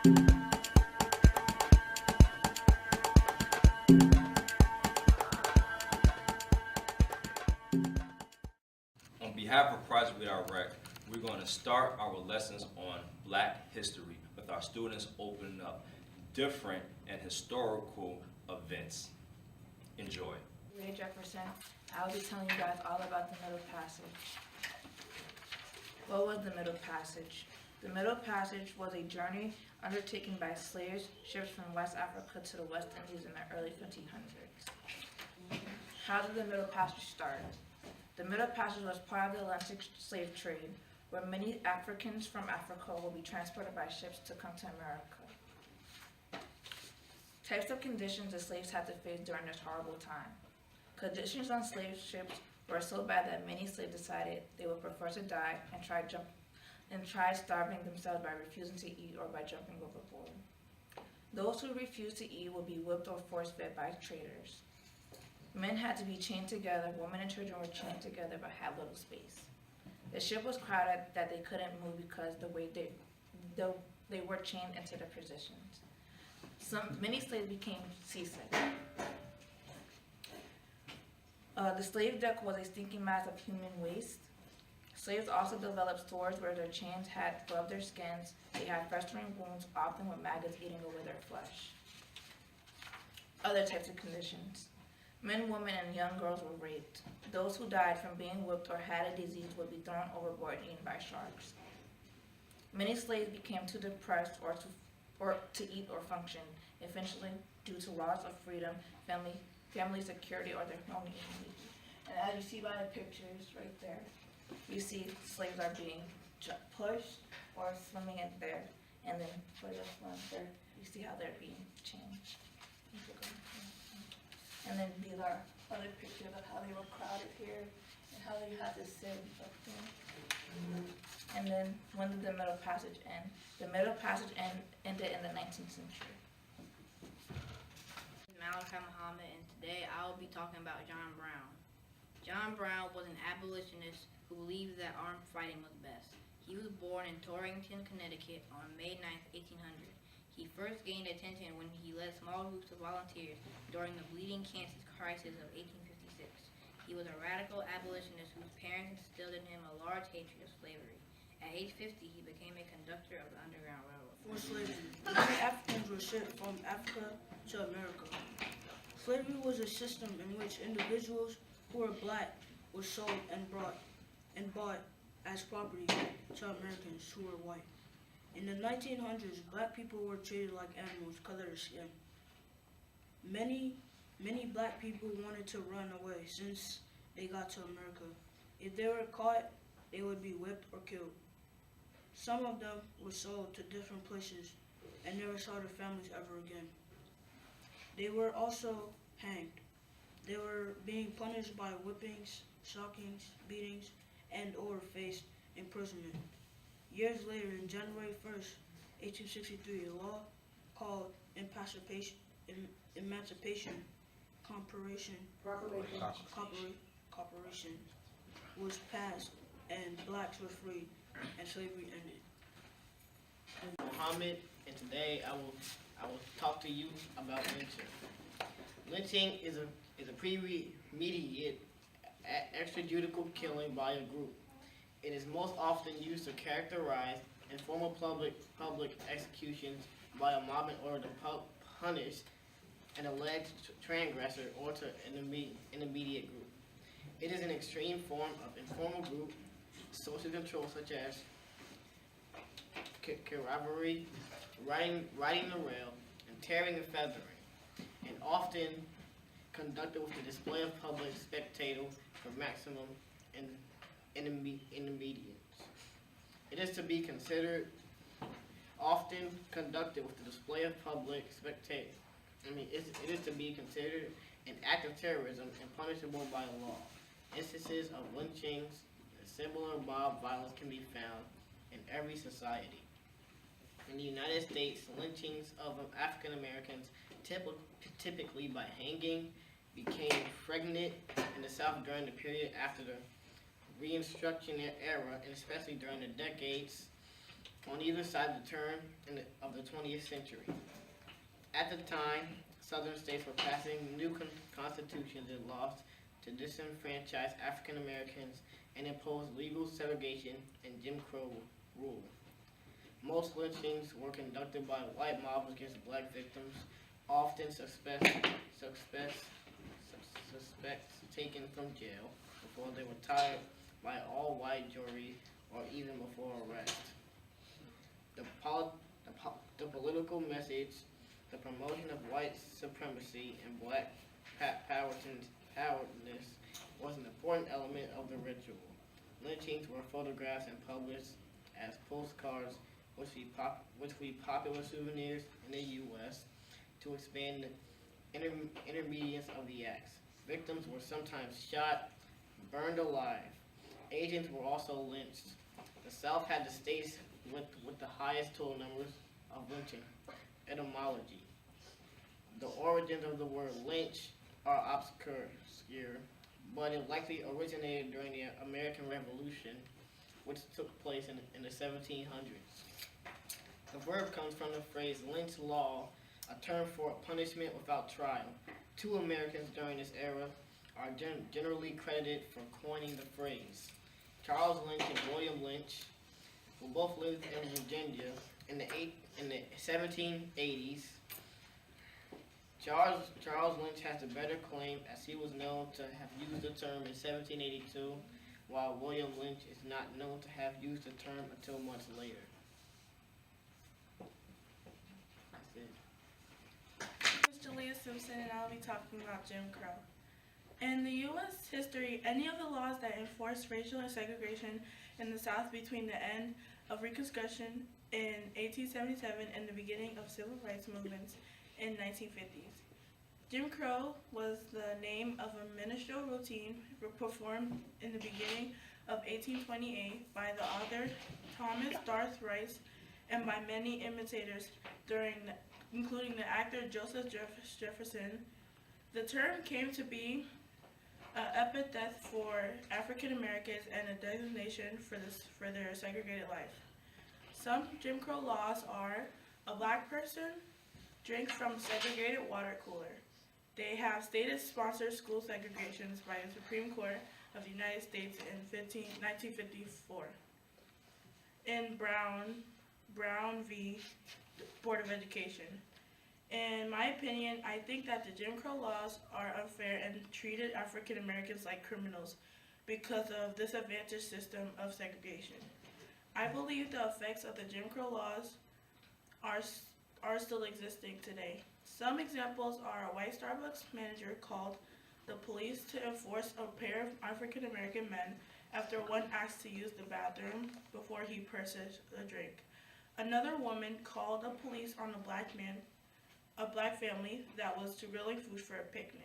On behalf of Project Direct, we're going to start our lessons on Black history with our students opening up different and historical events. Enjoy. Ray Jefferson. I'll be telling you guys all about the Middle Passage. What was the Middle Passage? The Middle Passage was a journey undertaken by slaves, ships from West Africa to the West Indies in the early 1500s. How did the Middle Passage start? The Middle Passage was part of the Atlantic slave trade, where many Africans from Africa will be transported by ships to come to America. Types of conditions the slaves had to face during this horrible time. Conditions on slave ships were so bad that many slaves decided they would prefer to die and tried starving themselves by refusing to eat or by jumping overboard. Those who refused to eat would be whipped or force-fed by traders. Men had to be chained together, women and children were chained together but had little space. The ship was crowded that they couldn't move because they were chained into their positions. Many slaves became seasick. The slave deck was a stinking mass of human waste. Slaves also developed stores where their chains had rubbed their skins. They had festering wounds, often with maggots eating away their flesh. Other types of conditions. Men, women, and young girls were raped. Those who died from being whipped or had a disease would be thrown overboard and eaten by sharks. Many slaves became too depressed or to eat or function, eventually due to loss of freedom, family security, or their own immunity. And as you see by the pictures right there, you see slaves are being pushed or swimming in there. And then for this one there, you see how they're being chained. And then these are other pictures of how they were crowded here and how they had to sit up there. And then when did the Middle Passage end? The Middle Passage ended in the 19th century. Malachi Muhammad, and today I will be talking about John Brown. John Brown was an abolitionist who believed that armed fighting was best. He was born in Torrington, Connecticut on May 9, 1800. He first gained attention when he led small groups of volunteers during the Bleeding Kansas crisis of 1856. He was a radical abolitionist whose parents instilled in him a large hatred of slavery. At age 50, he became a conductor of the Underground Railroad. For slavery, many Africans were shipped from Africa to America. Slavery was a system in which individuals who were black were sold and bought as property to Americans who were white. In the 1900s, black people were treated like animals because of their skin. Many black people wanted to run away since they got to America. If they were caught, they would be whipped or killed. Some of them were sold to different places and never saw their families ever again. They were also hanged. They were being punished by whippings, shockings, beatings, and or faced imprisonment. Years later, in January 1st, 1863, a law called Emancipation Corporation was passed, and blacks were freed, and slavery ended. Muhammad, and today I will talk to you about lynching. Lynching is a pre-immediate extrajudicial killing by a group. It is most often used to characterize informal public executions by a mob in order to punish an alleged transgressor or to an immediate group. It is an extreme form of informal group social control, such as cavalry, riding the rail, and tearing and feathering, and often conducted with the display of public spectacle for maximum immediance. It is to be considered often conducted with the display of public spectacle. It is to be considered an act of terrorism and punishable by law. Instances of lynchings and similar mob violence can be found in every society. In the United States, lynchings of African Americans, typically by hanging, became pregnant in the South during the period after the Reconstruction era, and especially during the decades on either side of the turn of the 20th century. At the time, southern states were passing new constitutions and laws to disenfranchise African Americans and impose legal segregation and Jim Crow rule. Most lynchings were conducted by white mobs against black victims, often suspects taken from jail before they were tried by all-white jury or even before arrest. The political message, the promotion of white supremacy and black powerlessness was an important element of the ritual. Lynchings were photographed and published as postcards, which be popular souvenirs in the U.S. to expand the intermediates of the acts. Victims were sometimes shot, burned alive. Agents were also lynched. The South had the states with the highest total numbers of lynching. Etymology. The origins of the word lynch are obscure, but it likely originated during the American Revolution, which took place in the 1700s. The verb comes from the phrase lynch law, a term for punishment without trial. Two Americans during this era are generally credited for coining the phrase. Charles Lynch and William Lynch, who both lived in Virginia in the 1780s. Charles Lynch has a better claim, as he was known to have used the term in 1782, while William Lynch is not known to have used the term until months later. That's it. Mr. Leah Simpson, and I'll be talking about Jim Crow. In the U.S. history, any of the laws that enforced racial segregation in the South between the end of Reconstruction in 1877 and the beginning of civil rights movements in 1950s. Jim Crow was the name of a ministerial routine performed in the beginning of 1828 by the author Thomas Darth Rice and by many imitators, including the actor Joseph Jefferson. The term came to be an epithet for African Americans and a designation for their segregated life. Some Jim Crow laws are: a black person drinks from a segregated water cooler. They have state-sponsored school segregations by the Supreme Court of the United States in 1954. In Brown v. Board of Education. In my opinion, I think that the Jim Crow laws are unfair and treated African Americans like criminals because of this disadvantaged system of segregation. I believe the effects of the Jim Crow laws are still existing today. Some examples are a white Starbucks manager called the police to enforce a pair of African American men after one asked to use the bathroom before he purchased a drink. Another woman called the police on a black family that was grilling food for a picnic.